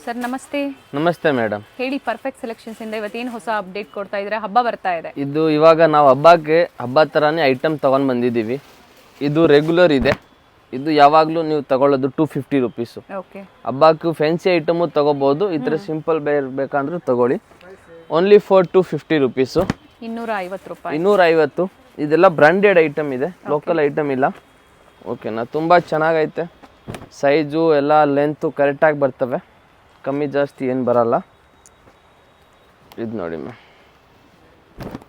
Sir ನಮಸ್ತೆ. ನಮಸ್ತೆ madam. ಹೇಳಿ, ಪರ್ಫೆಕ್ಟ್ ಸೆಲೆಕ್ಷನ್ಸ್ ಇಂದ ಇವತ್ತೇನು ಹೊಸ ಅಪ್ಡೇಟ್ ಕೊಡ್ತಾ ಇದ್ರೆ? ಹಬ್ಬ ಬರ್ತಾ ಇದೆ. ಇದು ಇವಾಗ ನಾವು ಹಬ್ಬ ಥರನೇ ಐಟಮ್ ತೊಗೊಂಡು ಬಂದಿದ್ದೀವಿ. ಇದು ರೆಗ್ಯುಲರ್ ಇದೆ. ಇದು ಯಾವಾಗಲೂ ನೀವು ತಗೊಳ್ಳೋದು 250 ರುಪೀಸು. ಓಕೆ. ಹಬ್ಬಕ್ಕೆ ಫ್ಯಾನ್ಸಿ ಐಟಮು ತೊಗೋಬೋದು. ಈ ಥರ ಸಿಂಪಲ್ ಬೇಕಂದ್ರೆ ತಗೊಳ್ಳಿ. Only for 250 rupees. 250 ರೂಪಾಯಿ. 250. ಇದೆಲ್ಲ ಬ್ರ್ಯಾಂಡೆಡ್ ಐಟಮ್ ಇದೆ, ಲೋಕಲ್ ಐಟಮ್ ಇಲ್ಲ. ಓಕೆನಾ, ತುಂಬ ಚೆನ್ನಾಗೈತೆ. ಸೈಜು ಎಲ್ಲ ಲೆಂತು ಕರೆಕ್ಟಾಗಿ ಬರ್ತವೆ, ಕಮ್ಮಿ ಜಾಸ್ತಿ ಏನು ಬರಲ್ಲ. ಇದು ನೋಡಿ ಮ್ಯಾಮ್,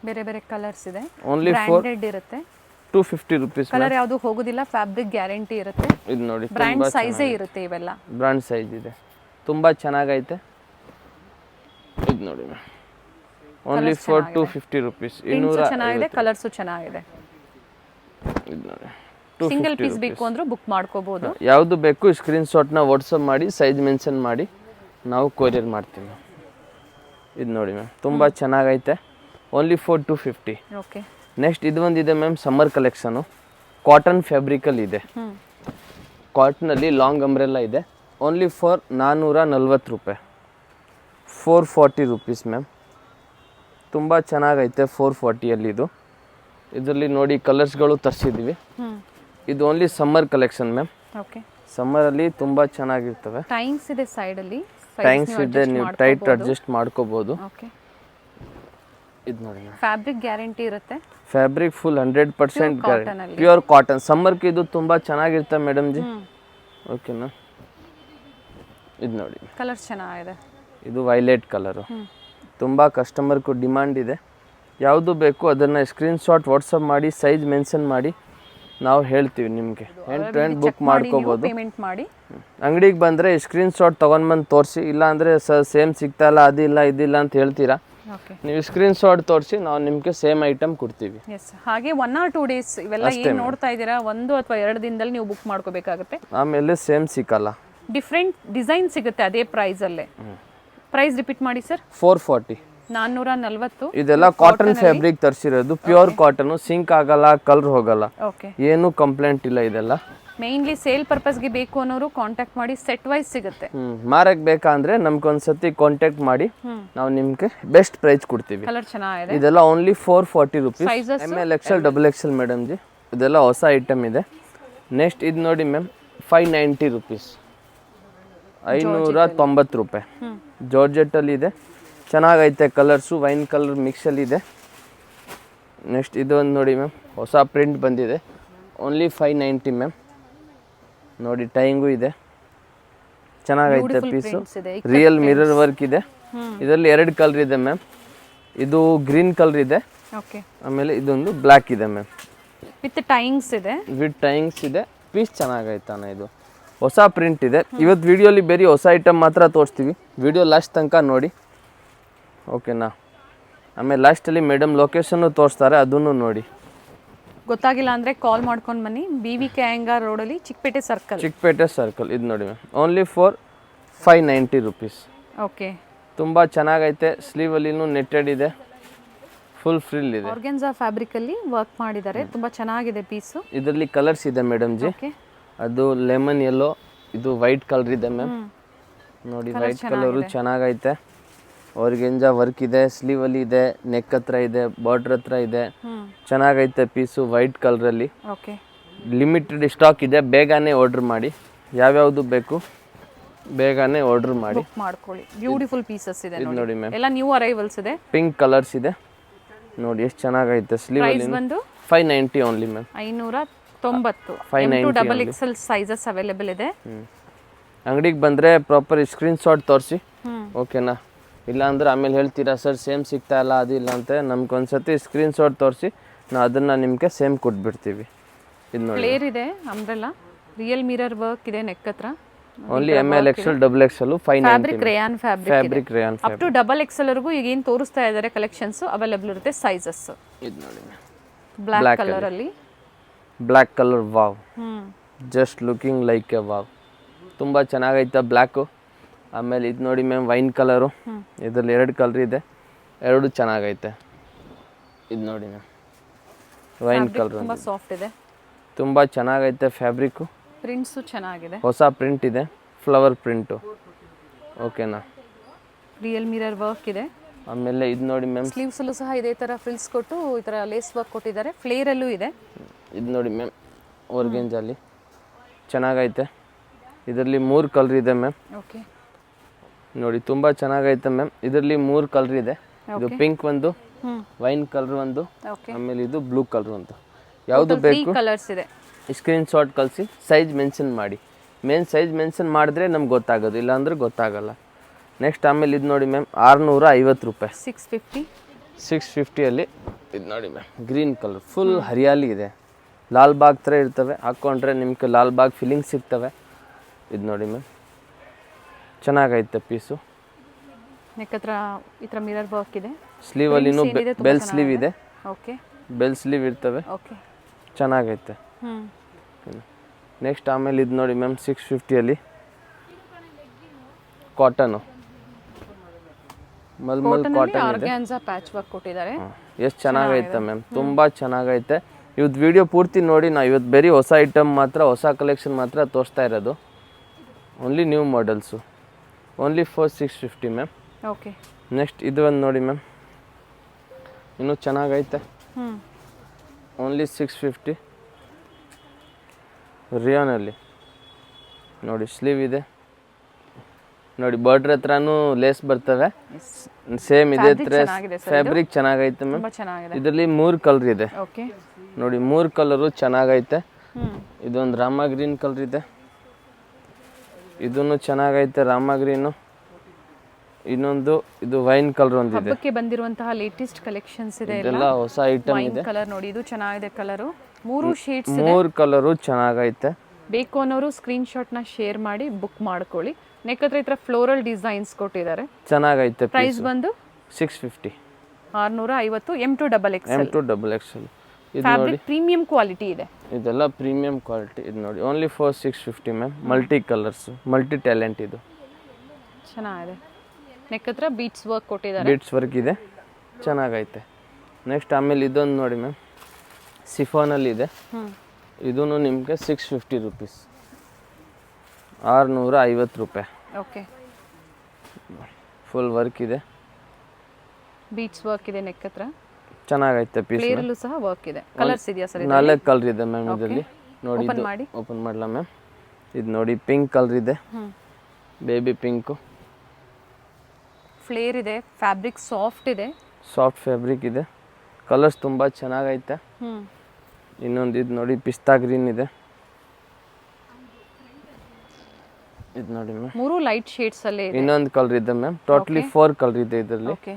ಬೇರೆ ಬೇರೆ ಕಲರ್ಸ್ ಇದೆ. ಓನ್ಲಿ ಬ್ರ್ಯಾಂಡೆಡ್ ಇರುತ್ತೆ. 250 ರುಪೀಸ್. ಕಲರ್ ಯಾವುದು ಹೋಗೋದಿಲ್ಲ, ಫ್ಯಾಬ್ರಿಕ್ ಗ್ಯಾರಂಟಿ ಇರುತ್ತೆ. ಇದು ನೋಡಿ, ಬ್ರ್ಯಾಂಡ್ ಸೈಜೇ ಇರುತ್ತೆ ಇವೆಲ್ಲ. ಬ್ರ್ಯಾಂಡ್ ಸೈಜ್ ಇದೆ, ತುಂಬ ಚೆನ್ನಾಗೈತೆ. ಇದು ನೋಡಿ ಮ್ಯಾಮ್, ಓನ್ಲಿ ಫಾರ್ 250 ರುಪೀಸ್. ಚೆನ್ನಾಗಿದೆ, ಕಲರ್ಸು ಚೆನ್ನಾಗಿದೆ. ಇದು ನೋಡಿ, ಸಿಂಗಲ್ ಪೀಸ್ ಬೇಕು ಅಂದ್ರೂ ಬುಕ್ ಮಾಡ್ಕೋಬಹುದು. ಯಾವುದು ಬೇಕು ಸ್ಕ್ರೀನ್ ಶಾಟ್ನ ವಾಟ್ಸಪ್ ಮಾಡಿ, ಸೈಜ್ ಮೆನ್ಷನ್ ಮಾಡಿ, ನಾವು ಕೊರಿಯರ್ ಮಾಡ್ತೀವಿ. ಇದು ನೋಡಿ ಮ್ಯಾಮ್, ತುಂಬ ಚೆನ್ನಾಗೈತೆ. Only for 250. ಓಕೆ. ನೆಕ್ಸ್ಟ್ ಇದು ಒಂದಿದೆ ಮ್ಯಾಮ್, ಸಮ್ಮರ್ ಕಲೆಕ್ಷನು. ಕಾಟನ್ ಫ್ಯಾಬ್ರಿಕಲ್ಲಿ ಇದೆ. ಕಾಟನಲ್ಲಿ ಲಾಂಗ್ ಅಂಬ್ರೆಲ್ಲ ಇದೆ. ಓನ್ಲಿ ಫಾರ್ 440 ರೂಪಾಯಿ. 440 ರುಪೀಸ್ ಮ್ಯಾಮ್. ತುಂಬ ಚೆನ್ನಾಗೈತೆ 440ಅಲ್ಲಿ. ಇದರಲ್ಲಿ ನೋಡಿ ಕಲರ್ಸ್ಗಳು ತರಿಸಿದ್ದೀವಿ. ಇದು only summer collection ma'am. Okay. ಸಮ್ಮರಲ್ಲಿ ತುಂಬ ಚೆನ್ನಾಗಿರ್ತವೆ. ಟೈಮ್ಸ್ ಇದೆ ಸೈಡಲ್ಲಿ. ಟೈಮ್ಸ್ ಇದೆ, ನೀವು ಟೈಟ್ ಅಡ್ಜಸ್ಟ್ ಮಾಡ್ಕೋಬಹುದು. ಓಕೆ. ಇದು ನೋಡಿ ಮ್ಯಾಮ್, ಫ್ಯಾಬ್ರಿಕ್ ಗ್ಯಾರಂಟಿ ಇರುತ್ತೆ. Fabric full 100% guarantee, pure cotton. ಸಮ್ಮರ್ಗೆ ಇದು ತುಂಬ ಚೆನ್ನಾಗಿರ್ತವೆ ಮೇಡಮ್ ಜಿ. ಓಕೆನಾ. ಇದು ನೋಡಿ, ಕಲರ್ ಚೆನ್ನಾಗಿದೆ. ಇದು ವೈಲೆಟ್ ಕಲರು. ತುಂಬ ಕಸ್ಟಮರ್ಗೂ ಡಿಮಾಂಡ್ ಇದೆ. ಯಾವುದು ಬೇಕು ಅದನ್ನು ಸ್ಕ್ರೀನ್ ಶಾಟ್ ವಾಟ್ಸಪ್ ಮಾಡಿ, ಸೈಜ್ ಮೆನ್ಷನ್ ಮಾಡಿ, ನಾವು ಹೇಳ್ತೀವಿ ನಿಮಗೆ. ಎಂಡ್ ಟು ಎಂಡ್ ಬುಕ್ ಮಾಡ್ಕೋಬೋದು. ಪೇಮೆಂಟ್ ಮಾಡಿ ಅಂಗಡಿಗೆ ಬಂದರೆ ಸ್ಕ್ರೀನ್ ಶಾಟ್ ತೊಗೊಂಡ್ಬಂದು ತೋರಿಸಿ. ಇಲ್ಲಾಂದರೆ ಸೇಮ್ ಸಿಗ್ತಾಯಿಲ್ಲ, ಅದಿಲ್ಲ ಇದಿಲ್ಲ ಅಂತ ಹೇಳ್ತೀರಾ. ನೀವು ಸ್ಕ್ರೀನ್ ಶಾಟ್ ತೋರಿಸಿ, ನಾವು ನಿಮಗೆ ಸೇಮ್ ಐಟಮ್ ಕೊಡ್ತೀವಿ. ಎಸ್. ಹಾಗೆ 1 or 2 ಡೇಸ್ ಇವೆಲ್ಲ ಏನು ನೋಡ್ತಾ ಇದ್ದೀರಾ, 1 ಅಥವಾ 2 ದಿನದಲ್ಲಿ ನೀವು ಬುಕ್ ಮಾಡ್ಕೋಬೇಕಾಗುತ್ತೆ. ಆಮೇಲೆ ಸೇಮ್ ಸಿಕ್ಕಲ್ಲ, ಡಿಫ್ರೆಂಟ್ ಡಿಸೈನ್ ಸಿಗುತ್ತೆ ಅದೇ ಪ್ರೈಸಲ್ಲೇ. ಪ್ರೈಸ್ ರಿಪೀಟ್ ಮಾಡಿ ಸರ್. 440. 440. ಇದೆಲ್ಲ ಕಾಟನ್ ಫ್ಯಾಬ್ರಿಕ್ ತರಿಸಿರೋದು, ಪ್ಯೂರ್ ಕಾಟನ್. ಸಿಂಕ್ ಆಗಲ್ಲ, ಕಲರ್ ಹೋಗಲ್ಲ, ಓಕೆ. ಏನು ಕಂಪ್ಲೇಂಟ್ ಇಲ್ಲ. ಇದೆಲ್ಲ ಮೇನ್ಲಿ ಸೇಲ್ ಪರ್ಪಸ್ಗೆ ಬೇಕು ಅನ್ನೋರು ಕಾಂಟ್ಯಾಕ್ಟ್ ಮಾಡಿ, ಸೆಟ್ ವೈಸ್ ಸಿಗುತ್ತೆ. ಮಾರಕ್ಕೆ ಬೇಕಂದ್ರೆ ನಮ್ಗೊಂದ್ಸತಿ ಕಾಂಟ್ಯಾಕ್ಟ್ ಮಾಡಿ, ನಾವು ನಿಮ್ಗೆ ಬೆಸ್ಟ್ ಪ್ರೈಸ್ ಕೊಡ್ತೀವಿ. ಕಲರ್ ಚೆನ್ನಾಗಿದೆ. ಇದೆಲ್ಲ only 440 rupees. Sizes? ML XL XXL madam G. ಇದೆಲ್ಲ ಹೊಸ ಐಟಮ್ ಇದೆ. ನೆಕ್ಸ್ಟ್ ಇದು ನೋಡಿ ಮ್ಯಾಮ್, 590 ರುಪೀಸ್. 590 ರೂಪಾಯಿ. ಜಾರ್ಜೆಟ್ಟಲ್ಲಿ ಇದೆ, ಚೆನ್ನಾಗೈತೆ. ಕಲರ್ಸು ವೈನ್ ಕಲರ್ ಮಿಕ್ಸಲ್ಲಿ ಇದೆ. ನೆಕ್ಸ್ಟ್ ಇದು ಒಂದು ನೋಡಿ ಮ್ಯಾಮ್, ಹೊಸ ಪ್ರಿಂಟ್ ಬಂದಿದೆ. Only 590 ma'am. ನೋಡಿ, ಟೈಂಗು ಇದೆ, ಚೆನ್ನಾಗೈತೆ ಪೀಸು. ರಿಯಲ್ ಮಿರರ್ ವರ್ಕ್ ಇದೆ. ಇದರಲ್ಲಿ 2 ಕಲರ್ ಇದೆ ಮ್ಯಾಮ್. ಇದು ಗ್ರೀನ್ ಕಲರ್ ಇದೆ, ಆಮೇಲೆ ಇದೊಂದು ಬ್ಲ್ಯಾಕ್ ಇದೆ ಮ್ಯಾಮ್. ವಿತ್ ಟೈಂಗ್ಸ್ ಇದೆ. ಇದೆ. ಪೀಸ್ ಚೆನ್ನಾಗೈತಾನ. ಇದು ಹೊಸ ಪ್ರಿಂಟ್ ಇದೆ. ಇವತ್ತು ವಿಡಿಯೋಲಿ ಬೇರೆ ಹೊಸ ಐಟಮ್ ಮಾತ್ರ ತೋರಿಸ್ತೀವಿ. ವಿಡಿಯೋ ಲಾಸ್ಟ್ ತನಕ ನೋಡಿ, ಓಕೆನಾ. ಆಮೇಲೆ ಲಾಸ್ಟಲ್ಲಿ ಮೇಡಮ್ ಲೊಕೇಶನ್ನು ತೋರಿಸ್ತಾರೆ, ಅದನ್ನು ನೋಡಿ. ಗೊತ್ತಾಗಿಲ್ಲ ಅಂದರೆ ಕಾಲ್ ಮಾಡ್ಕೊಂಡು ಬನ್ನಿ. BVK ಅಯ್ಯಂಗಾರ್ ರೋಡಲ್ಲಿ, ಚಿಕ್ಕಪೇಟೆ ಸರ್ಕಲ್. ಇದು ನೋಡಿ ma'am, only for 590 rupees. Okay. ತುಂಬ ಚೆನ್ನಾಗೈತೆ. ಸ್ಲೀವಲ್ಲಿನೂ ನೆಟ್ಟೆಡ್ ಇದೆ, ಫುಲ್ ಫ್ರಿಲ್ ಇದೆ. ಆರ್ಗೆನ್ಜಾ ಫ್ಯಾಬ್ರಿಕಲ್ಲಿ ವರ್ಕ್ ಮಾಡಿದ್ದಾರೆ, ತುಂಬ ಚೆನ್ನಾಗಿದೆ ಪೀಸು. ಇದರಲ್ಲಿ ಕಲರ್ಸ್ ಇದೆ ಮೇಡಮ್ ಜಿ. ಅದು ಲೆಮನ್ ಯೆಲ್ಲೋ, ಇದು ವೈಟ್ ಕಲರ್ ಇದೆ ಮ್ಯಾಮ್. ನೋಡಿ, ವೈಟ್ ಕಲರು ಚೆನ್ನಾಗೈತೆ. ಆರ್ಗೆಂಜಾ ವರ್ಕ್ ಇದೆ, ಸ್ಲೀವಲ್ಲಿ ಇದೆ, ನೆಕ್ ಹತ್ರ ಇದೆ, ಬಾರ್ಡರ್ ಹತ್ರ ಇದೆ. ಚೆನ್ನಾಗೈತೆ ಪೀಸು, ವೈಟ್ ಕಲರಲ್ಲಿ. ಓಕೆ. ಲಿಮಿಟೆಡ್ ಸ್ಟಾಕ್ ಇದೆ, ಬೇಗನೆ ಆರ್ಡರ್ ಮಾಡಿ. ಯಾವ್ಯಾವುದು ಬೇಕು ಬೇಗನೆ ಆರ್ಡರ್ ಮಾಡಿ, ಮಾಡ್ಕೊಳ್ಳಿ. ಬ್ಯೂಟಿಫುಲ್ ಪೀಸಸ್ ಇದೆ ನೋಡಿ ಮ್ಯಾಮ್. ಎಲ್ಲ ನ್ಯೂ ಅರೈವಲ್ಸ್ ಇದೆ. ಪಿಂಕ್ ಕಲರ್ಸ್ ಇದೆ ನೋಡಿ, ಎಷ್ಟು ಚೆನ್ನಾಗೈತೆ. ಸ್ಲೀವಲ್ಲಿ 590 only ma'am. 590. M2 XXL sizes available ಇದೆ. ಅಂಗಡಿಗೆ ಬಂದರೆ ಪ್ರಾಪರ್ ಸ್ಕ್ರೀನ್ ಶಾಟ್ ತೋರಿಸಿ, ಓಕೆನಾ. ಇಲ್ಲ ಅಂದ್ರೆ ಆಮೇಲೆ ಹೇಳ್ತೀರಾ ಸರ್ ಸೇಮ್ ಸಿಗ್ತಾ ಇಲ್ಲ, ಅದಿಲ್ಲ ಅಂತ. ನಮ್ಗೊಂದ್ಸತಿ ಸ್ಕ್ರೀನ್ ಶಾಟ್ ತೋರಿಸಿ, ನಾವು ಅದನ್ನು ನಿಮಗೆ ಸೇಮ್ ಕೊಟ್ಬಿಡ್ತೀವಿ. ಇದು ನೋಡಿ, ಫ್ಲೇರ್ ಇದೆ, ಅಂಬ್ರೆಲಾ, ರಿಯಲ್ ಮಿರರ್ ವರ್ಕ್ ಇದೆ ನೆಕ್ ಹತ್ರ. Only ML XL XXL 590. Fabric rayon fabric rayon. Up to XXL ವರೆಗೂ ಈಗ ಏನು ತೋರಿಸ್ತಾ ಇದ್ದಾರೆ ಕಲೆಕ್ಷನ್ಸ್ ಅವೈಲೇಬಲ್ ಇರುತ್ತೆ. ಸೈಜಸ್ ಇದು ನೋಡಿ, ಬ್ಲ್ಯಾಕ್ ಕಲರ್ ಅಲ್ಲಿ. Black colour, wow, just looking like A wow. ತುಂಬ ಚೆನ್ನಾಗೈತೆ ಬ್ಲ್ಯಾಕು. ಆಮೇಲೆ ಇದು ನೋಡಿ ಮ್ಯಾಮ್, ವೈನ್ ಕಲರು. ಇದರಲ್ಲಿ 2 ಕಲರ್ ಇದೆ, 2 ಚೆನ್ನಾಗೈತೆ. ಇದು ನೋಡಿ ಮ್ಯಾಮ್, ವೈನ್ ಕಲರ್. ತುಂಬ ಸಾಫ್ಟ್ ಇದೆ, ತುಂಬ ಚೆನ್ನಾಗೈತೆ ಫ್ಯಾಬ್ರಿಕ್ಕು. ಪ್ರಿಂಟ್ಸು ಚೆನ್ನಾಗಿದೆ, ಹೊಸ ಪ್ರಿಂಟ್ ಇದೆ, ಫ್ಲವರ್ ಪ್ರಿಂಟು. ಓಕೆನಾ. ರಿಯಲ್ ಮಿರರ್ ವರ್ಕ್ ಇದೆ. ಆಮೇಲೆ ಇದು ನೋಡಿ ಮ್ಯಾಮ್, ಸ್ಲೀವ್ಸಲ್ಲೂ ಸಹ ಇದೇ ಥರ ಫ್ರಿಲ್ಸ್ ಕೊಟ್ಟು ಈ ಥರ ಲೇಸ್ ವರ್ಕ್ ಕೊಟ್ಟಿದ್ದಾರೆ. ಫ್ಲೇರಲ್ಲೂ ಇದೆ. ಇದು ನೋಡಿ ಮ್ಯಾಮ್, ಆರ್ಗೆಂಜಲ್ಲಿ ಚೆನ್ನಾಗೈತೆ. ಇದರಲ್ಲಿ 3 ಕಲರ್ ಇದೆ ಮ್ಯಾಮ್. ಓಕೆ, ನೋಡಿ ತುಂಬ ಚೆನ್ನಾಗೈತೆ ಮ್ಯಾಮ್. ಇದರಲ್ಲಿ 3 ಕಲರ್ ಇದೆ. ಇದು ಪಿಂಕ್ ಒಂದು, ವೈನ್ ಕಲರ್ ಒಂದು, ಓಕೆ, ಆಮೇಲೆ ಇದು ಬ್ಲೂ ಕಲರ್ ಒಂದು. ಯಾವುದು ಬೇಕು ಕಲರ್ಸ್ ಇದೆ. ಸ್ಕ್ರೀನ್ ಶಾಟ್ ಕಳಿಸಿ, ಸೈಜ್ ಮೆನ್ಷನ್ ಮಾಡಿ. ಸೈಜ್ ಮೆನ್ಷನ್ ಮಾಡಿದ್ರೆ ನಮ್ಗೆ ಗೊತ್ತಾಗೋದು, ಇಲ್ಲಾಂದ್ರೆ ಗೊತ್ತಾಗಲ್ಲ. ನೆಕ್ಸ್ಟ್ ಆಮೇಲೆ ಇದು ನೋಡಿ ಮ್ಯಾಮ್, 650 ರೂಪಾಯಿ. 650ಅಲ್ಲಿ ಇದು ನೋಡಿ ma'am, green colour full hariyali ಇದೆ. ಲಾಲ್ ಬಾಗ್ ಥರ ಇರ್ತವೆ, ಹಾಕ್ಕೊಂಡ್ರೆ ನಿಮ್ಗೆ ಲಾಲ್ ಬಾಗ್ ಫೀಲಿಂಗ್ ಸಿಗ್ತವೆ. ಇದು ನೋಡಿ ಮ್ಯಾಮ್, ಚೆನ್ನಾಗೈತೆ ಪೀಸು. ನೆಕ್ ಹತ್ರ ಈ ಥರ ಮಿರರ್ ವರ್ಕ್ ಇದೆ. ಸ್ಲೀವಲ್ಲಿನೂ ಬೆಲ್ ಸ್ಲೀವ್ ಇದೆ. ಓಕೆ, ಬೆಲ್ ಸ್ಲೀವ್ ಇರ್ತವೆ. ಓಕೆ, ಚೆನ್ನಾಗೈತೆ. ನೆಕ್ಸ್ಟ್ ಆಮೇಲೆ ಇದು ನೋಡಿ ಮ್ಯಾಮ್, 650ಅಲ್ಲಿ ಕಾಟನು, ಮಲ್ಮಲ್ ಕಾಟನ್ ಇದೆ. ಆರ್ಗಾನ್ಜಾ ಪ್ಯಾಚ್ ವರ್ಕ್ ಕೊಟ್ಟಿದ್ದಾರೆ. ಎಷ್ಟು ಚೆನ್ನಾಗೈತೆ ಮ್ಯಾಮ್, ತುಂಬ ಚೆನ್ನಾಗೈತೆ. ಇವತ್ತು ವಿಡಿಯೋ ಪೂರ್ತಿ ನೋಡಿ. ನಾವು ಇವತ್ತು ಬರೀ ಹೊಸ ಐಟಮ್ ಮಾತ್ರ, ಹೊಸ ಕಲೆಕ್ಷನ್ ಮಾತ್ರ ತೋರಿಸ್ತಾ ಇರೋದು. Only new models, only for 650 ma'am. Okay, next ಇದು ಒಂದು ನೋಡಿ ಮ್ಯಾಮ್, ಇನ್ನೂ ಚೆನ್ನಾಗೈತೆ. ಓನ್ಲಿ 650 ರಿಯಾನಲ್ಲಿ. ನೋಡಿ ಸ್ಲೀವ್ ಇದೆ. ನೋಡಿ ಬಾರ್ಡ್ರ್ ಹತ್ರನೂ ಲೇಸ್ ಬರ್ತವೆ. ಸೇಮ್ ಇದೆ. ಫ್ಯಾಬ್ರಿಕ್ ಚೆನ್ನಾಗೈತೆ ಮ್ಯಾಮ್. ಇದರಲ್ಲಿ 3 ಕಲರ್ ಇದೆ. ಓಕೆ, ನೋಡಿ 3 ಕಲರು ಚೆನ್ನಾಗೈತೆ. ಇದೊಂದು ರಾಮ ಗ್ರೀನ್ ಕಲರ್ ಇದೆ. ಇದನ್ನು ಚೆನ್ನಾಗೈತೆ, ರಾಮ ಗ್ರೀನು. ಇನ್ನೊಂದು ಇದು ವೈನ್ ಕಲರ್ ಒಂದಿದೆ. ಹಬ್ಬಕ್ಕೆ ಬಂದಿರುವಂತಹ ಲೇಟೆಸ್ಟ್ ಕಲೆಕ್ಷನ್ಸ್ ಇದೆ. ಇದೆಲ್ಲ ಹೊಸ ಐಟಮ್ ಇದೆ. ಕಲರ್ ನೋಡಿ, ಇದು ಚೆನ್ನಾಗಿದೆ ಕಲರು. 3 ಶೇಡ್ಸ್, 3 ಕಲರು ಚೆನ್ನಾಗೈತೆ. ಬೇಕು ಅನ್ನೋರು ಸ್ಕ್ರೀನ್ ಶಾಟ್ ನ ಶೇರ್ ಮಾಡಿ ಬುಕ್ ಮಾಡ್ಕೊಳ್ಳಿ. ನೆಕ್ ಹತ್ರ ಈ ತರ ಫ್ಲೋರಲ್ ಡಿಸೈನ್ಸ್ ಕೊಟ್ಟಿದ್ದಾರೆ. ಚೆನ್ನಾಗೈತೆ. ಪ್ರೈಸ್ ಬಂದು 650. 650 M2XXL. M2XXL. ಇದು ಫ್ಯಾಬ್ರಿಕ್ ಪ್ರೀಮಿಯಂ ಕ್ವಾಲಿಟಿ ಇದೆ. ಇದೆಲ್ಲ ಪ್ರೀಮಿಯಂ ಕ್ವಾಲಿಟಿ. ಇದು ನೋಡಿ only for 650 ma'am. Multi colours, multi talent. ಇದು ಚೆನ್ನಾಗಿದೆ. ನೆಕ್ ಹತ್ರ ಬೀಟ್ಸ್ ವರ್ಕ್ ಕೊಟ್ಟಿದ್ದಾರೆ. ಬೀಟ್ಸ್ ವರ್ಕ್ ಇದೆ, ಚೆನ್ನಾಗೈತೆ. ನೆಕ್ಸ್ಟ್ ಆಮೇಲೆ ಇದೊಂದು ನೋಡಿ ಮ್ಯಾಮ್, ಸಿಫಾನಲ್ಲಿ ಇದೆ. ಇದೂ ನಿಮಗೆ 650 ರೂಪೀಸ್. 650 ರೂಪಾಯಿ. ಓಕೆ, ಫುಲ್ ವರ್ಕ್ ಇದೆ, ಬೀಟ್ಸ್ ವರ್ಕ್ ಇದೆ. ನೆಕ್ ಹತ್ರ ಚೆನ್ನಾಗೈತೆ ಪೀಸ್. ಫ್ಲೇರಲ್ಲೂ ಸಹ ವರ್ಕ್ ಇದೆ. ಕಲರ್ಸ್ ಇದೆಯಾ ಸರ್? 4 ಕಲರ್ ಇದೆ ಮ್ಯಾಮ್ ಇದರಲ್ಲಿ. ನೋಡಿ ಓಪನ್ ಮಾಡಿ. ಓಪನ್ ಮಾಡಲ ಮ್ಯಾಮ್. ಇದು ನೋಡಿ ಪಿಂಕ್ ಕಲರ್ ಇದೆ, ಬೇಬಿ ಪಿಂಕು. ಫ್ಲೇರ್ ಇದೆ. ಫ್ಯಾಬ್ರಿಕ್ ಸಾಫ್ಟ್ ಇದೆ. ಸಾಫ್ಟ್ ಫ್ಯಾಬ್ರಿಕ್ ಇದೆ. ಕಲರ್ಸ್ ತುಂಬ ಚೆನ್ನಾಗೈತೆ. ಇನ್ನೊಂದು ಇದು ನೋಡಿ ಪಿಸ್ತಾ ಗ್ರೀನ್ ಇದೆ. ಇದು ನೋಡಿ ಮ್ಯಾಮ್, 3 ಲೈಟ್ ಶೇಡ್ಸ್ ಅಲ್ಲಿ ಇದೆ. ಇನ್ನೊಂದು ಕಲರ್ ಇದೆ ಮ್ಯಾಮ್. ಟೋಟಲಿ 4 ಕಲರ್ ಇದೆ ಇದರಲ್ಲಿ. ಓಕೆ,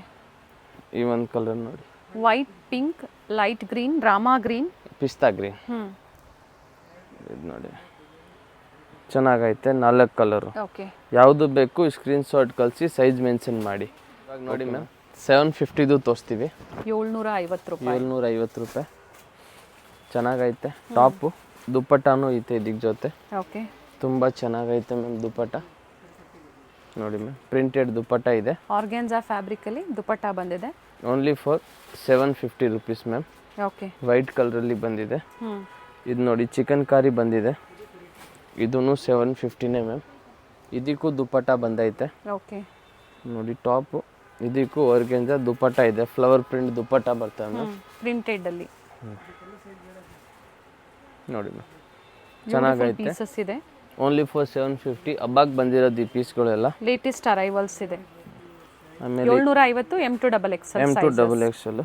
ಈ ಒಂದು ಕಲರ್ ನೋಡಿ, white, pink, light green, Rama green, ಪಿಸ್ತಾ ಗ್ರೀನ್. ಇದು ನೋಡಿ ಚೆನ್ನಾಗೈತೆ. 4 ಕಲರು. ಓಕೆ, ಯಾವುದು ಬೇಕು ಸ್ಕ್ರೀನ್ ಶಾಟ್ ಕಳಿಸಿ, ಸೈಜ್ ಮೆನ್ಷನ್ ಮಾಡಿ. ಇವಾಗ ನೋಡಿ ಮ್ಯಾಮ್, 750 ತೋರಿಸ್ತೀವಿ. 750 ರೂಪಾಯಿ. 750 ರೂಪಾಯಿ. ಚೆನ್ನಾಗೈತೆ. ಟಾಪು, ದುಪ್ಪಟ್ಟಾನು ಐತೆ ಇದಕ್ಕೆ ಜೊತೆ. ಓಕೆ, ತುಂಬ ಚೆನ್ನಾಗೈತೆ ಮ್ಯಾಮ್ ದುಪ್ಪಟ್ಟ. ನೋಡಿ ಮ್ಯಾಮ್, ಪ್ರಿಂಟೆಡ್ ದುಪ್ಪಟ್ಟ ಇದೆ. ಆರ್ಗಾನ್ಜಾ ಫ್ಯಾಬ್ರಿಕ್ ಅಲ್ಲಿ ದುಪ್ಪಟ್ಟ ಬಂದಿದೆ. Only for 750 rupees ma'am. Okay, white ಕಲರಲ್ಲಿ ಬಂದಿದೆ. ಇದು ನೋಡಿ ಚಿಕನ್ ಕಾರಿ ಬಂದಿದೆ. ಇದೂ 750ನೇ ಮ್ಯಾಮ್. ಇದಕ್ಕೂ ದುಪ್ಪಟ್ಟ ಬಂದೈತೆ. ಓಕೆ, ನೋಡಿ ಟಾಪು, ಇದಕ್ಕೂ ಆರ್ಗಾನ್ಜಾ ದುಪ್ಪಟ್ಟ ಇದೆ. ಫ್ಲವರ್ ಪ್ರಿಂಟ್ ದುಪ್ಪಟ್ಟ ಬರ್ತವೆ ಮ್ಯಾಮ್, ಪ್ರಿಂಟೆಡ್ ಅಲ್ಲಿ. ನೋಡಿ ಮ್ಯಾಮ್, ಚೆನ್ನಾಗೈತೆ. ಪೀಸಸ್ ಇದೆ. Only for 750. ಹಬ್ಬಕ್ಕೆ ಬಂದಿರೋದು ಈ ಪೀಸ್ಗಳೆಲ್ಲ ಲೇಟೆಸ್ಟ್ ಅರೈವಲ್ಸ್ ಇದೆ. ಆಮೇಲೆ 750 M2XXL. M2XXL.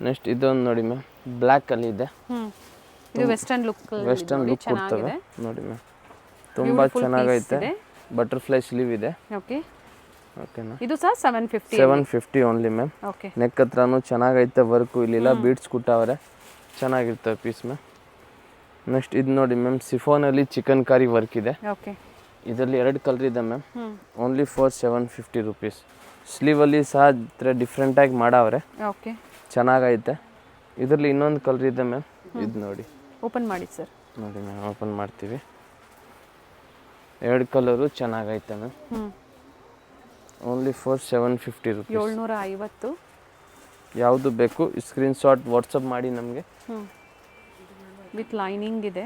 ನೆಕ್ಸ್ಟ್ ಇದೊಂದು ನೋಡಿ ಮ್ಯಾಮ್, ಬ್ಲ್ಯಾಕ್ ಅಲ್ಲಿ ಇದೆ. ಇದು ವೆಸ್ಟರ್ನ್ ಲುಕ್ ಕೊಡ್ತವೆ. ನೋಡಿ ಮ್ಯಾಮ್, ತುಂಬ ಚೆನ್ನಾಗೈತೆ. ಬಟರ್ಫ್ಲೈ ಸ್ಲೀವ್ ಇದೆ. ಓಕೆ, ಓಕೆನಾ. ಇದು ಸಹ 750 ಓನ್ಲಿ ಮ್ಯಾಮ್. ಓಕೆ, ನೆಕ್ ಹತ್ರನೂ ಚೆನ್ನಾಗೈತೆ ವರ್ಕು. ಇಲ್ಲೆಲ್ಲ ಬೀಡ್ಸ್ ಕೊಟ್ಟವ್ರೆ, ಚೆನ್ನಾಗಿರ್ತವೆ ಪೀಸ್ ಮ್ಯಾಮ್. ನೆಕ್ಸ್ಟ್ ಇದು ನೋಡಿ ಮ್ಯಾಮ್, ಸಿಫೋನಲ್ಲಿ ಚಿಕನ್ ಕಾರಿ ವರ್ಕ್ ಇದೆ. ಓಕೆ, ಇದರಲ್ಲಿ 2 ಕಲರ್ ಇದೆ ಮ್ಯಾಮ್. Only for 750 rupees. ಸ್ಲೀವಲ್ಲಿ ಸಹ ಡಿಫ್ರೆಂಟಾಗಿ ಮಾಡವ್ರೆ. ಓಕೆ, ಚೆನ್ನಾಗೈತೆ. ಇದರಲ್ಲಿ ಇನ್ನೊಂದು ಕಲರ್ ಇದೆ ಮ್ಯಾಮ್. ಇದು ನೋಡಿ, ಓಪನ್ ಮಾಡಿ ಸರ್. ನೋಡಿ ಮ್ಯಾಮ್, ಓಪನ್ ಮಾಡ್ತೀವಿ. 2 ಕಲರು ಚೆನ್ನಾಗೈತೆ ಮ್ಯಾಮ್. Only for 750 rupees. 750. ಯಾವುದು ಬೇಕು ಸ್ಕ್ರೀನ್ ಶಾಟ್ ವಾಟ್ಸಪ್ ಮಾಡಿ ನಮಗೆ. ವಿತ್ ಲೈನಿಂಗ್ ಇದೆ.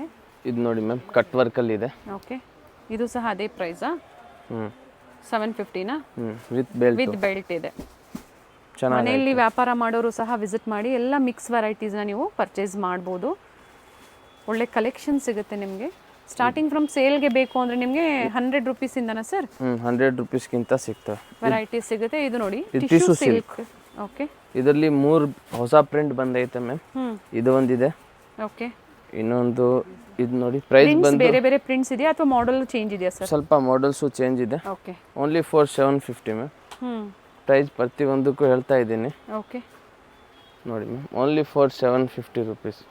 ಇದು ನೋಡಿ ಮ್ಯಾಮ್, ಕಟ್ ವರ್ಕಲ್ಲಿ ಇದೆ. ಓಕೆ, ಇದು ಸಹ ಅದೇ ಪ್ರೈಸಾ? 750ನಾ ವಿತ್ ಬೆಲ್ಟ್ ವಿತ್ ಬೆಲ್ಟ್ ಇದೆ. ಚೆನ್ನಾಗಿ ಮನೆಯಲ್ಲಿ ವ್ಯಾಪಾರ ಮಾಡೋರು ಸಹ ವಿಸಿಟ್ ಮಾಡಿ ಎಲ್ಲ ಮಿಕ್ಸ್ ವೆರೈಟೀಸ್ನ ನೀವು ಪರ್ಚೇಸ್ ಮಾಡ್ಬೋದು. ಒಳ್ಳೆ ಕಲೆಕ್ಷನ್ ಸಿಗುತ್ತೆ ನಿಮಗೆ. ಸ್ಟಾರ್ಟಿಂಗ್ ಫ್ರಮ್ ಸೇಲ್ಗೆ ಬೇಕು ಅಂದರೆ ನಿಮಗೆ 100 ರುಪೀಸಿಂದನಾ ಸರ್? 100 ರುಪೀಸ್ಗಿಂತ ಸಿಗ್ತವೆ. ವೆರೈಟೀಸ್ ಸಿಗುತ್ತೆ. ಇದು ನೋಡಿ ಟಿಶ್ಯೂ ಸಿಲ್ಕ್. ಓಕೆ, ಇದರಲ್ಲಿ 3 ಹೊಸ ಪ್ರಿಂಟ್ ಬಂದೈತೆ ಮ್ಯಾಮ್. ಇದು ಒಂದಿದೆ, ಓಕೆ. ಇನ್ನೊಂದು ಇದು ನೋಡಿ. ಪ್ರೈಸ್ ಬಂದು ಬೇರೆ ಬೇರೆ ಪ್ರಿಂಟ್ಸ್ ಇದೆಯಾ ಅಥವಾ ಮಾಡೆಲ್ ಚೇಂಜ್ ಇದೆಯಾ ಸರ್? ಸ್ವಲ್ಪ ಮಾಡೆಲ್ಸು ಚೇಂಜ್ ಇದೆ. Okay, only for 750 ma'am. Price ಪ್ರತಿಯೊಂದಕ್ಕೂ ಹೇಳ್ತಾ ಇದ್ದೀನಿ. ಓಕೆ ನೋಡಿ ma'am, only for 750 rupees.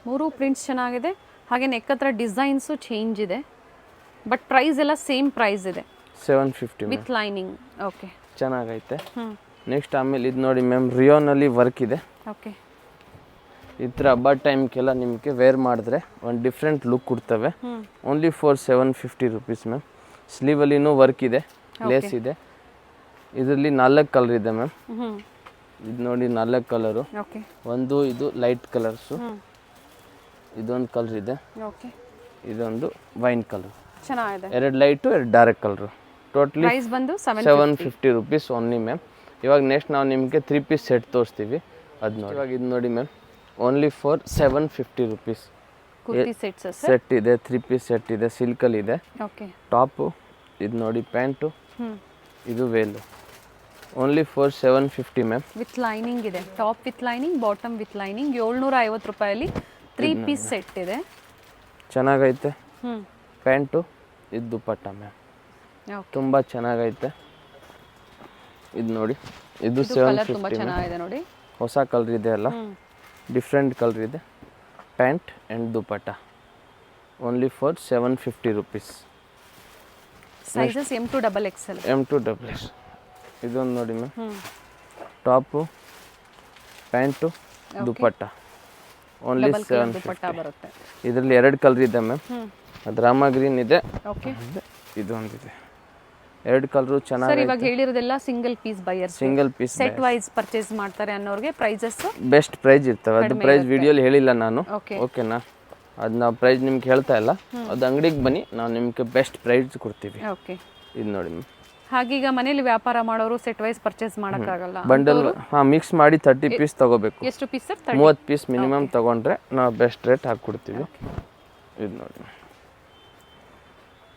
3 prints ಚೆನ್ನಾಗಿದೆ. ಹಾಗೆ ನೆಕ್ ಹತ್ರ ಡಿಸೈನ್ಸು ಚೇಂಜ್ ಇದೆ, ಬಟ್ ಪ್ರೈಸ್ ಎಲ್ಲ ಸೇಮ್ ಪ್ರೈಸ್ ಇದೆ. 750 ವಿತ್ ಲೈನಿಂಗ್. ಓಕೆ, ಚೆನ್ನಾಗೈತೆ. ನೆಕ್ಸ್ಟ್ ಆಮೇಲೆ ಇದು ನೋಡಿ ಮ್ಯಾಮ್, ರಿಯೋನಲ್ಲಿ ವರ್ಕ್ ಇದೆ. ಓಕೆ, ಈ ಥರ ಹಬ್ಬ ಟೈಮ್ಗೆಲ್ಲ ನಿಮಗೆ ವೇರ್ ಮಾಡಿದ್ರೆ ಒಂದು ಡಿಫ್ರೆಂಟ್ ಲುಕ್ ಕೊಡ್ತವೆ. Only for 750 rupees ma'am. ಸ್ಲೀವಲ್ಲಿನೂ work ಇದೆ, ಲೇಸ್ ಇದೆ. ಇದರಲ್ಲಿ 4 ಕಲರ್ ಇದೆ ಮ್ಯಾಮ್. ಇದು ನೋಡಿ 4 ಕಲರು. ಓಕೆ, ಒಂದು ಇದು ಲೈಟ್ ಕಲರ್ಸು, ಇದೊಂದು ಕಲರ್ ಇದೆ, ಓಕೆ. ಇದೊಂದು ವೈನ್ ಕಲರ್. ಚೆನ್ನಾಗಿದೆ. 2 light 2 dark colour. Totally price ಬಂದು 750 ರುಪೀಸ್ ಓನ್ಲಿ ಮ್ಯಾಮ್. ಇವಾಗ ನೆಕ್ಸ್ಟ್ ನಾವು ನಿಮಗೆ 3 ಪೀಸ್ ಸೆಟ್ ತೋರಿಸ್ತೀವಿ, ಅದು ನೋಡಿ. ಇವಾಗ ಇದು ನೋಡಿ ma'am, only for 750 rupees. Kurti sets set ಇದೆ, 3 ಪೀಸ್ ಸೆಟ್ ಇದೆ, ಸಿಲ್ಕಲ್ಲಿ ಇದೆ. ಓಕೆ, ಟಾಪು ಇದು ನೋಡಿ, ಪ್ಯಾಂಟು, ಇದು veil. Only for 750 ma'am. With lining ಇದೆ. Top with lining, bottom with lining. 750 ರೂಪಾಯಲ್ಲಿ 3 ಪೀಸ್ ಸೆಟ್ ಇದೆ. ಚೆನ್ನಾಗೈತೆ. ಪ್ಯಾಂಟು, ಇದು ದುಪ್ಪಟ್ಟ ಮ್ಯಾಮ್. ತುಂಬ ಚೆನ್ನಾಗೈತೆ. ಇದು ನೋಡಿ, ಇದು ಕಲರ್ ತುಂಬಾ 750 ಚೆನ್ನಾಗಿದೆ ನೋಡಿ. ಹೊಸ ಕಲರ್ ಇದೆ ಅಲ್ಲ, ಡಿಫ್ರೆಂಟ್ ಕಲರ್ ಇದೆ. Pant and dupatta only for 750 rupees. Sizes M to XXL. M to XXL. ಇದೊಂದು ನೋಡಿ ma'am, top, pant, dupatta only 750 ಬರುತ್ತೆ. ಇದರಲ್ಲಿ 2 ಕಲರ್ ಇದೆ ಮ್ಯಾಮ್. ಅದು ರಾಮ ಗ್ರೀನ್ ಇದೆ, ಓಕೆ. ಇದೊಂದಿದೆ. 2 ಕಲರು ಸರ್, ಚೆನ್ನಾಗಿ. ಇವಾಗ ಹೇಳಿರೋದೆಲ್ಲ single piece buyers. Single piece set wise purchase ಮಾಡ್ತಾರೆ ಅನ್ನೋರಿಗೆ ಪ್ರೈಸಸ್ ಬೆಸ್ಟ್ ಪ್ರೈಸ್ ಇರ್ತವೆ. ಅದು ಪ್ರೈಸ್ ವಿಡಿಯೋಲಿ ಹೇಳಿಲ್ಲ ನಾನು, ಓಕೆ. ಓಕೆನಾ? ಅದು ನಾವು ಪ್ರೈಸ್ ನಿಮ್ಗೆ ಹೇಳ್ತಾ ಇಲ್ಲ. ಅದು ಅಂಗಡಿಗೆ ಬನ್ನಿ, ನಾವು ನಿಮಗೆ ಬೆಸ್ಟ್ ಪ್ರೈಸ್ ಕೊಡ್ತೀವಿ. ಓಕೆ, ಇದು ನೋಡಿ ಮ್ಯಾಮ್. ಹಾಗೀಗ ಮನೇಲಿ ವ್ಯಾಪಾರ ಮಾಡೋರು ಸೆಟ್ ವೈಸ್ ಪರ್ಚೇಸ್ ಮಾಡೋಕ್ಕಾಗಲ್ಲ. ಬಂಡಲ್ ಮಿಕ್ಸ್ ಮಾಡಿ 30 ಪೀಸ್ ತಗೋಬೇಕು. ಎಷ್ಟು ಪೀಸ್ ಸರ್? 30 ಪೀಸ್ ಮಿನಿಮಮ್ ತಗೊಂಡ್ರೆ ನಾವು ಬೆಸ್ಟ್ ರೇಟ್ ಹಾಕ್ಕೊಡ್ತೀವಿ. ಇದು ನೋಡಿ,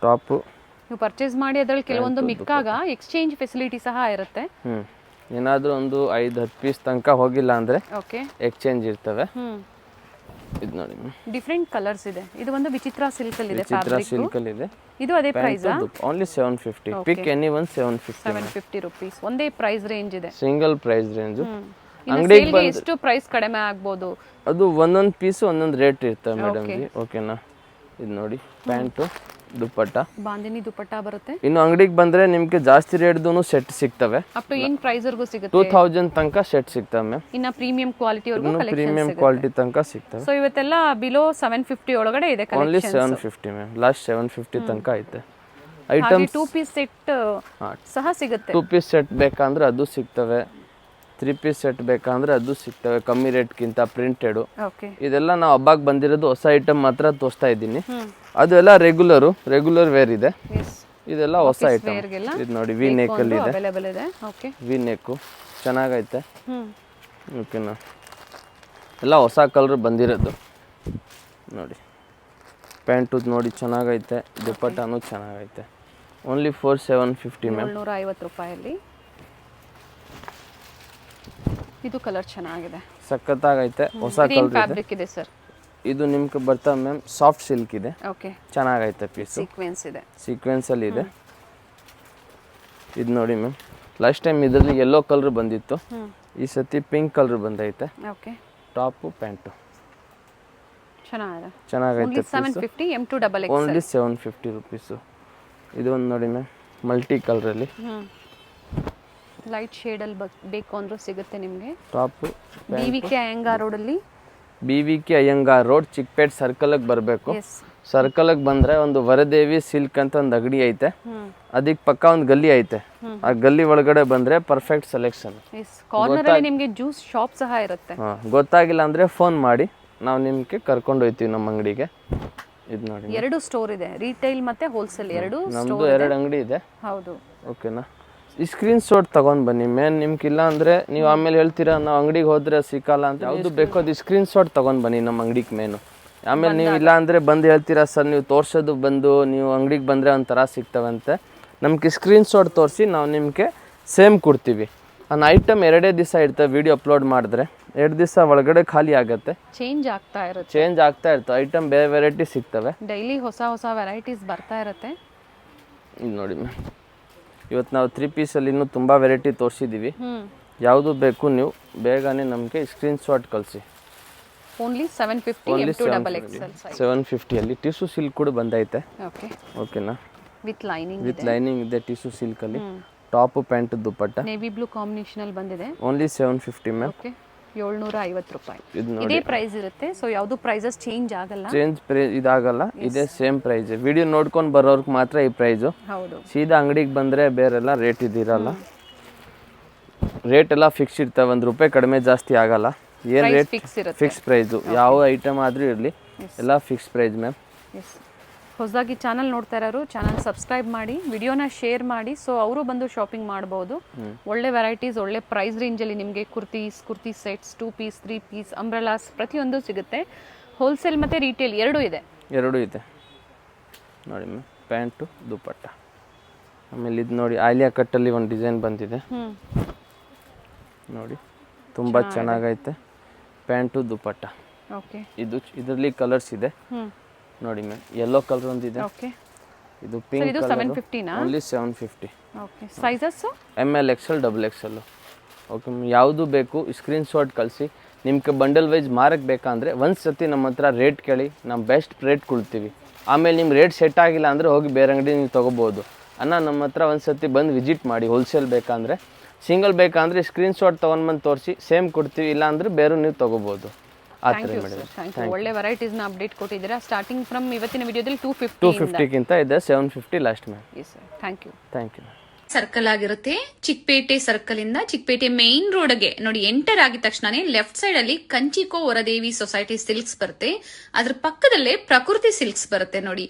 ಟಾಪು. ನೀವು ಪರ್ಚೇಸ್ ಮಾಡಿ ಅದರಲ್ಲಿ ಕೆಲವೊಂದು ಮಿಕ್ಕಾಗ ಎಕ್ಸ್ಚೇಂಜ್ ಫೆಸಿಲಿಟಿ ಸಹ ಇರುತ್ತೆ. ಏನಾದರೂ ಒಂದು 5-10 ಪೀಸ್ ತನಕ ಹೋಗಿಲ್ಲ ಅಂದರೆ ಓಕೆ, ಎಕ್ಸ್ಚೇಂಜ್ ಇರ್ತವೆ. ಇದು ನೋಡಿ ಮ್ಯಾಮ್, ಡಿಫ್ರೆಂಟ್ ಕಲರ್ಸ್ ಇದೆ. ಇದು ಒಂದು ವಿಚಿತ್ರ ಸಿಲ್ಕ್ ಅಲ್ಲಿ ಇದೆ, ಚಿತ್ರ ಸಿಲ್ಕಲ್ಲಿ ಇದೆ. ಇದು ಅದೇ price. Only 750. Pick any one 750 rupees. ಒಂದೇ ಪ್ರೈಸ್ ರೇಂಜ್ ಇದೆ, ಸಿಂಗಲ್ ಪ್ರೈಸ್ ರೇಂಜು. ಅಂಗಡಿಗೆ ಎಷ್ಟು ಪ್ರೈಸ್ ಕಡಿಮೆ ಆಗ್ಬೋದು? ಅದು ಒಂದೊಂದು ಪೀಸ್ ಒಂದೊಂದು ರೇಟ್ ಇರ್ತವೆ ಮೇಡಮ್ ಜಿ, ಓಕೆನಾ? ಇದು ನೋಡಿ, ಪ್ಯಾಂಟು, ದುಪ್ಪಟ್ಟ, ಬಾಂದಿನಿ ದುಪ್ಪಟ್ಟ ಬರುತ್ತೆ. ಇನ್ನು ಅಂಗಡಿಗೆ ಬಂದ್ರೆ ನಿಮ್ಗೆ ಜಾಸ್ತಿ ರೇಟ್ದು ಸೆಟ್ ಸಿಗ್ತವೆ. ಅಪ್ ಟು ಏನ್ ಪ್ರೈಸ್ ವರ್ಗೂ ಸಿಗುತ್ತೆ? 2000 ತನಕ ಸೆಟ್ ಸಿಗ್ತವೆ ಮ್ಯಾಮ್. ಇನ್ನ ಪ್ರೀಮಿಯಂ ಕ್ವಾಲಿಟಿ ವರ್ಗೂ ಕಲೆಕ್ಷನ್ ಪ್ರೀಮಿಯಂ ಕ್ವಾಲಿಟಿ ತನಕ ಸಿಗ್ತವೆ. ಸೊ ಇವತ್ತೆಲ್ಲ ಬಿಲೋ 750 ಒಳಗಡೆ ಇದೆ ಕಲೆಕ್ಷನ್. Only 750 ma'am. ಲಾಸ್ಟ್ 750 ತನಕ ಐತೆ. ಐಟಮ್ಸ್ 2 ಪೀಸ್ ಸೆಟ್ ಸಹ ಸಿಗುತ್ತೆ. 2 ಪೀಸ್ ಸೆಟ್ ಬೇಕಂದ್ರೆ ಅದು ಸಿಗ್ತವೆ. 3 ಪೀಸ್ ಸೆಟ್ ಬೇಕಂದ್ರೆ ಅದು ಸಿಗ್ತವೆ, ಕಮ್ಮಿ ರೇಟ್ಗಿಂತ ಪ್ರಿಂಟೆಡು. ಓಕೆ, ಇದೆಲ್ಲ ನಾವು ಹಬ್ಬಕ್ಕೆ ಬಂದಿರೋದು ಹೊಸ ಐಟಮ್ ಮಾತ್ರ ತೋರಿಸ್ತಾ ಇದ್ದೀನಿ. ಅದೆಲ್ಲ ರೆಗ್ಯುಲರ್ ವೇರ್ ಇದೆ. ಇದೆಲ್ಲ ಹೊಸ ಐಟಮ್. ಇದು ನೋಡಿ, ವಿ ನೆಕ್ ಅಲ್ಲಿ ಇದೆ, ಅವೈಲೇಬಲ್ ಇದೆ. ಓಕೆ, ವಿ ನೆಕ್ ಚೆನ್ನಾಗೈತೆ. ಓಕೆನಾ? ಎಲ್ಲ ಹೊಸ ಕಲರ್ ಬಂದಿರೋದು ನೋಡಿ. ಪ್ಯಾಂಟು ನೋಡಿ ಚೆನ್ನಾಗೈತೆ, ದುಪ್ಪಟ್ಟನೂ ಚೆನ್ನಾಗೈತೆ. Only for 750 ma'am. 750 ರೂಪಾಯಲ್ಲಿ. ಇದು ಕಲರ್ ಚೆನ್ನಾಗಿದೆ, ಸಖತ್ತಾಗೈತೆ. ಹೊಸ ಕಲರ್ ಫ್ಯಾಬ್ರಿಕ್ ಇದೆ ಸರ್. ಇದು ನಿಮ್ಗೆ ಬರ್ತಾ ಮ್ಯಾಮ್, ಸಾಫ್ಟ್ ಸಿಲ್ಕ್ ಇದೆ. ಓಕೆ, ಚೆನ್ನಾಗೈತೆ ಪೀಸ್. ಸೀಕ್ವೆನ್ಸ್ ಇದೆ, ಸೀಕ್ವೆನ್ಸ್ ಅಲ್ಲಿ ಇದೆ. ಇದು ನೋಡಿ ಮ್ಯಾಮ್, ಲಾಸ್ಟ್ ಟೈಮ್ ಇದರಲ್ಲಿ ಯೆಲ್ಲೋ ಕಲರ್ ಬಂದಿತ್ತು, ಈ ಸತಿ ಪಿಂಕ್ ಕಲರ್ ಬಂದೈತೆ. ಓಕೆ, ಟಾಪು ಪ್ಯಾಂಟು ಚೆನ್ನಾಗೈತೆ. 750 M to XXL. Only 750 rupees. ಇದು ಒಂದು ನೋಡಿ ಮ್ಯಾಮ್, ಮಲ್ಟಿ ಕಲರಲ್ಲಿ ಲೈಟ್ ಶೇಡ್ ಅಲ್ಲಿ ಬೇಕು ಅಂದ್ರೂ ಸಿಗುತ್ತೆ ನಿಮಗೆ. ಟಾಪು BVK ಅಯ್ಯಂಗಾರ್ ರೋಡ್ ಅಲ್ಲಿ, BVK ಅಯ್ಯಂಗಾರ್ ರೋಡ್, ಚಿಕ್ಕಪೇಟ್ ಸರ್ಕಲ್ಗೆ ಬರಬೇಕು. ಸರ್ಕಲ್ಗೆ ಬಂದರೆ ಒಂದು ವರದೇವಿ ಸಿಲ್ಕ್ ಅಂತ ಒಂದು ಅಂಗಡಿ ಐತೆ, ಅದಕ್ಕೆ ಪಕ್ಕ ಒಂದು ಗಲ್ಲಿ ಐತೆ. ಆ ಗಲ್ಲಿ ಒಳಗಡೆ ಬಂದರೆ ಪರ್ಫೆಕ್ಟ್ ಸೆಲೆಕ್ಷನ್. ಕಾರ್ನರ್ ಅಲ್ಲಿ ನಿಮಗೆ ಜ್ಯೂಸ್ ಶಾಪ್ ಸಹ ಇರುತ್ತೆ. ಗೊತ್ತಾಗಿಲ್ಲ ಅಂದರೆ ಫೋನ್ ಮಾಡಿ, ನಾವು ನಿಮಗೆ ಕರ್ಕೊಂಡು ಹೋಗ್ತೀವಿ ನಮ್ಮ ಅಂಗಡಿಗೆ. ಇದು ನೋಡಿ ಎರಡು ಸ್ಟೋರ್ ಇದೆ, ರಿಟೇಲ್ ಮತ್ತೆ ಹೋಲ್ಸೇಲ್ ಎರಡು ನಮ್ಮದು 2 ಅಂಗಡಿ ಇದೆ. ಹೌದು. ಓಕೆನಾ, ಈ ಸ್ಕ್ರೀನ್ ಶಾಟ್ ತಗೊಂಡ್ ಬನ್ನಿ ಮೇನ್. ನಿಮ್ಗೆ ಇಲ್ಲ ಅಂದ್ರೆ ನೀವು ಆಮೇಲೆ ಹೇಳ್ತೀರಾ ನಾವು ಅಂಗಡಿಗೆ ಹೋದ್ರೆ ಸಿಕ್ಕಲ್ಲ ಅಂತ. ಯಾವುದು ಬೇಕೋ ಅದು ಸ್ಕ್ರೀನ್ ಶಾಟ್ ತಗೊಂಡ್ ಬನ್ನಿ ನಮ್ಮ ಅಂಗಡಿಗೆ ಮೇನು. ಆಮೇಲೆ ನೀವು ಇಲ್ಲ ಅಂದ್ರೆ ಬಂದು ಹೇಳ್ತೀರಾ ಸರ್ ನೀವು ತೋರ್ಸೋದು ಬಂದು ನೀವು ಅಂಗಡಿಗೆ ಬಂದರೆ ಒಂಥರ ಸಿಗ್ತವಂತೆ. ನಮಗೆ ಸ್ಕ್ರೀನ್ ಶಾಟ್ ತೋರಿಸಿ ನಾವು ನಿಮಗೆ ಸೇಮ್ ಕೊಡ್ತೀವಿ. ಒಂದು ಐಟಮ್ 2 ದಿವಸ ಇರ್ತವೆ, ವಿಡಿಯೋ ಅಪ್ಲೋಡ್ ಮಾಡಿದ್ರೆ 2 ದಿವಸ ಒಳಗಡೆ ಖಾಲಿ ಆಗುತ್ತೆ. ಚೇಂಜ್ ಆಗ್ತಾ ಇರುತ್ತೆ, ಐಟಮ್ ಬೇರೆ ವೆರೈಟಿ ಸಿಗ್ತವೆ. ಡೈಲಿ ಹೊಸ ವೆರೈಟೀಸ್ ಬರ್ತಾ ಇರುತ್ತೆ. ಇದು ನೋಡಿ ಮ್ಯಾಮ್, ಇವತ್ತು ನಾವು 3 ಪೀಸಲ್ಲಿ ಇನ್ನೂ ತುಂಬ ವೆರೈಟಿ ತೋರಿಸಿದ್ದೀವಿ. ಯಾವುದು ಬೇಕು ನೀವು ಬೇಗನೆ ನಮಗೆ ಸ್ಕ್ರೀನ್ ಶಾಟ್ ಕಳಿಸಿ. ಓನ್ಲಿ 750 750ಅಲ್ಲಿ ಟಿಶ್ಯೂ ಸಿಲ್ಕ್ ಕೂಡ ಬಂದೈತೆ. ಓಕೆನಾ, ವಿತ್ ಲೈನಿಂಗ್ ಇದೆ ಟಿಶ್ಯೂ ಸಿಲ್ಕಲ್ಲಿ. ಟಾಪ್ ಪ್ಯಾಂಟ್ ದುಪ್ಪಟ್ಟ ನೇವಿ ಬ್ಲೂ ಕಾಂಬಿನೇಷನ್ ಅಲ್ಲಿ ಬಂದಿದೆ. Only 750 ma'am. ಓಕೆ, 750 ರೂಪಾಯಿ ಇದೇ ಪ್ರೈಸ್ ಇರುತ್ತೆ. ಸೊ ಯಾವುದು ಪ್ರೈಸಸ್ ಚೇಂಜ್ ಆಗಲ್ಲ, ಇದಾಗಲ್ಲ, ಇದೇ ಸೇಮ್ ಪ್ರೈಸ್. ವಿಡಿಯೋ ನೋಡ್ಕೊಂಡು ಬರೋರ್ಗೆ ಮಾತ್ರ ಈ ಪ್ರೈಸು. ಹೌದು, ಸೀದಾ ಅಂಗಡಿಗೆ ಬಂದರೆ ಬೇರೆಲ್ಲ ರೇಟ್ ಇದಿರಲ್ಲ. ರೇಟ್ ಎಲ್ಲ ಫಿಕ್ಸ್ ಇರ್ತವೆ, 1 ರೂಪಾಯಿ ಕಡಿಮೆ ಜಾಸ್ತಿ ಆಗಲ್ಲ. ಏನು ರೇಟ್ ಫಿಕ್ಸ್ ಪ್ರೈಸು. ಯಾವ ಐಟಮ್ ಆದರೂ ಇರಲಿ ಎಲ್ಲ ಫಿಕ್ಸ್ ಪ್ರೈಸ್ ಮ್ಯಾಮ್. ಹೊಸದಾಗಿ ಚಾನಲ್ ನೋಡ್ತಾ ಇರೋರು ಚಾನಲ್ ಸಬ್ಸ್ಕ್ರೈಬ್ ಮಾಡಿ, ವಿಡಿಯೋನ ಶೇರ್ ಮಾಡಿ. ಸೊ ಅವರು ಬಂದು ಶಾಪಿಂಗ್ ಮಾಡ್ಬೋದು. ಒಳ್ಳೆ ವೆರೈಟೀಸ್, ಒಳ್ಳೆ ಪ್ರೈಸ್ ರೇಂಜಲ್ಲಿ ನಿಮಗೆ kurti sets, 2 piece 3 piece umbrellas ಪ್ರತಿಯೊಂದು ಸಿಗುತ್ತೆ. ಹೋಲ್ಸೇಲ್ ಮತ್ತು ರಿಟೇಲ್ ಎರಡೂ ಇದೆ. ನೋಡಿ ಮ್ಯಾಮ್, ಪ್ಯಾಂಟು ದುಪ್ಪಟ್ಟ. ಆಮೇಲೆ ಇದು ನೋಡಿ ಆಲಿಯಾ ಕಟ್ಟಲ್ಲಿ ಒಂದು ಡಿಸೈನ್ ಬಂದಿದೆ ನೋಡಿ, ತುಂಬ ಚೆನ್ನಾಗೈತೆ. ಪ್ಯಾಂಟು ದುಪ್ಪಟ್ಟ. ಓಕೆ, ಇದರಲ್ಲಿ ಕಲರ್ಸ್ ಇದೆ ನೋಡಿ ಮ್ಯಾಮ್. ಯೆಲ್ಲೋ ಕಲರ್ ಒಂದಿದೆ, ಇದು ಪಿಂಕ್ ಕಲರ್. 750 ನಾ? Only 750. Okay, sizes ML XL XXL. Okay, ಯಾವುದು ಬೇಕು ಸ್ಕ್ರೀನ್ ಶಾಟ್ ಕಳಿಸಿ. ನಿಮ್ಗೆ ಬಂಡಲ್ ವೈಸ್ ಮಾರಕ್ಕೆ ಬೇಕಂದರೆ ಒಂದು ಸತಿ ನಮ್ಮ ಹತ್ರ ರೇಟ್ ಕೇಳಿ, ನಾವು ಬೆಸ್ಟ್ ರೇಟ್ ಕೊಡ್ತೀವಿ. ಆಮೇಲೆ ನಿಮ್ಮ ರೇಟ್ ಸೆಟ್ ಆಗಿಲ್ಲ ಅಂದರೆ ಹೋಗಿ ಬೇರೆ ಅಂಗಡಿ ನೀವು ತೊಗೋಬೋದು. ನಮ್ಮ ಹತ್ರ ಒಂದು ಸತಿ ಬಂದು ವಿಸಿಟ್ ಮಾಡಿ. ಹೋಲ್ಸೇಲ್ ಬೇಕಂದರೆ, ಸಿಂಗಲ್ ಬೇಕಂದರೆ ಸ್ಕ್ರೀನ್ ಶಾಟ್ ತೊಗೊಂಡ್ಬಂದು ತೋರಿಸಿ ಸೇಮ್ ಕೊಡ್ತೀವಿ. ಇಲ್ಲ ಅಂದರೆ ಬೇರೆ ನೀವು ತೊಗೋಬೋದು. ಒಳ್ಳೆ ವೆರೈಟೀಸ್ ನ ಅಪ್ಡೇಟ್ ಕೊಟ್ಟಿದ್ದೀರಾ. ಸ್ಟಾರ್ಟಿಂಗ್ ಫ್ರಮ್ ಇವತ್ತಿನ ವಿಡಿಯೋದಲ್ಲಿ 250 ಇದೆ, 750 last ma'am. Thank you. Circle ಆಗಿರುತ್ತೆ. ಚಿಕ್ಕಪೇಟೆ ಸರ್ಕಲ್ ಇಂದ ಚಿಕ್ಕಪೇಟೆ ಮೇನ್ ರೋಡ್ಗೆ ನೋಡಿ ಎಂಟರ್ ಆಗಿದ ತಕ್ಷಣ ಲೆಫ್ಟ್ ಸೈಡ್ ಅಲ್ಲಿ ಕಂಚಿಕೋ ವರದೇವಿ ಸೊಸೈಟಿ ಸಿಲ್ಕ್ಸ್ ಬರುತ್ತೆ. ಅದ್ರ ಪಕ್ಕದಲ್ಲೇ ಪ್ರಕೃತಿ ಸಿಲ್ಕ್ಸ್ ಬರುತ್ತೆ ನೋಡಿ.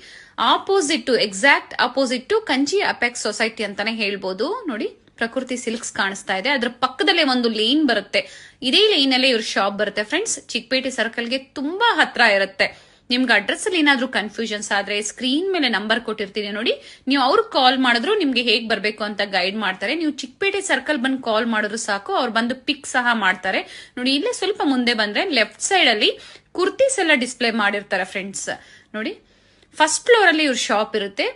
Exact opposite Kanchi apex society ಅಂತಾನೆ ಹೇಳ್ಬೋದು. ನೋಡಿ ಪ್ರಕೃತಿ ಸಿಲ್ಕ್ಸ್ ಕಾಣಿಸ್ತಾ ಇದೆ. ಅದ್ರ ಪಕ್ಕದಲ್ಲೇ ಒಂದು ಲೇನ್ ಬರುತ್ತೆ. ಇದೇ ಲೈನ್ ಅಲ್ಲೇ ಇವ್ರ ಶಾಪ್ ಬರುತ್ತೆ ಫ್ರೆಂಡ್ಸ್. ಚಿಕ್ಕಪೇಟೆ ಸರ್ಕಲ್ಗೆ ತುಂಬಾ ಹತ್ರ ಇರುತ್ತೆ. ನಿಮ್ಗೆ ಅಡ್ರೆಸ್ ಅಲ್ಲಿ ಏನಾದ್ರೂ ಕನ್ಫ್ಯೂಷನ್ಸ್ ಆದ್ರೆ ಸ್ಕ್ರೀನ್ ಮೇಲೆ ನಂಬರ್ ಕೊಟ್ಟಿರ್ತೀನಿ ನೋಡಿ, ನೀವು ಅವ್ರಿಗೆ ಕಾಲ್ ಮಾಡಿದ್ರು ನಿಮ್ಗೆ ಹೇಗ್ ಬರ್ಬೇಕು ಅಂತ ಗೈಡ್ ಮಾಡ್ತಾರೆ. ನೀವು ಚಿಕ್ಕಪೇಟೆ ಸರ್ಕಲ್ ಬಂದು ಕಾಲ್ ಮಾಡಿದ್ರು ಸಾಕು, ಅವ್ರು ಬಂದು ಪಿಕ್ ಸಹ ಮಾಡ್ತಾರೆ. ನೋಡಿ ಇಲ್ಲೇ ಸ್ವಲ್ಪ ಮುಂದೆ ಬಂದ್ರೆ ಲೆಫ್ಟ್ ಸೈಡ್ ಅಲ್ಲಿ ಕುರ್ತೀಸ್ ಎಲ್ಲ ಡಿಸ್ಪ್ಲೇ ಮಾಡಿರ್ತಾರೆ ಫ್ರೆಂಡ್ಸ್. ನೋಡಿ ಫಸ್ಟ್ ಫ್ಲೋರ್ ಅಲ್ಲಿ ಇವ್ರ ಶಾಪ್ ಇರುತ್ತೆ.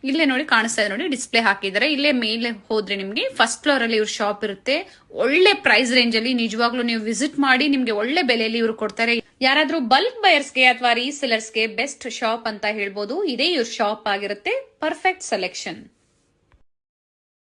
ಇಲ್ಲೇ ನೋಡಿ ಕಾಣಿಸ್ತಾ ಇದೆ ನೋಡಿ, ಡಿಸ್ಪ್ಲೇ ಹಾಕಿದ್ದಾರೆ. ಇಲ್ಲೇ ಮೇಲೆ ಹೋದ್ರೆ ನಿಮ್ಗೆ ಫಸ್ಟ್ ಫ್ಲೋರ್ ಅಲ್ಲಿ ಇವ್ರ ಶಾಪ್ ಇರುತ್ತೆ. ಒಳ್ಳೆ ಪ್ರೈಸ್ ರೇಂಜ್ ಅಲ್ಲಿ ನಿಜವಾಗ್ಲೂ ನೀವು ವಿಸಿಟ್ ಮಾಡಿ, ನಿಮ್ಗೆ ಒಳ್ಳೆ ಬೆಲೆಯಲ್ಲಿ ಇವ್ರು ಕೊಡ್ತಾರೆ. ಯಾರಾದ್ರೂ ಬಲ್ಕ್ ಬಯರ್ಸ್ಗೆ ಅಥವಾ ರೀಸೆಲರ್ಸ್ಗೆ ಬೆಸ್ಟ್ ಶಾಪ್ ಅಂತ ಹೇಳ್ಬೋದು. ಇದೇ ಇವ್ರ ಶಾಪ್ ಆಗಿರುತ್ತೆ. Perfect selection.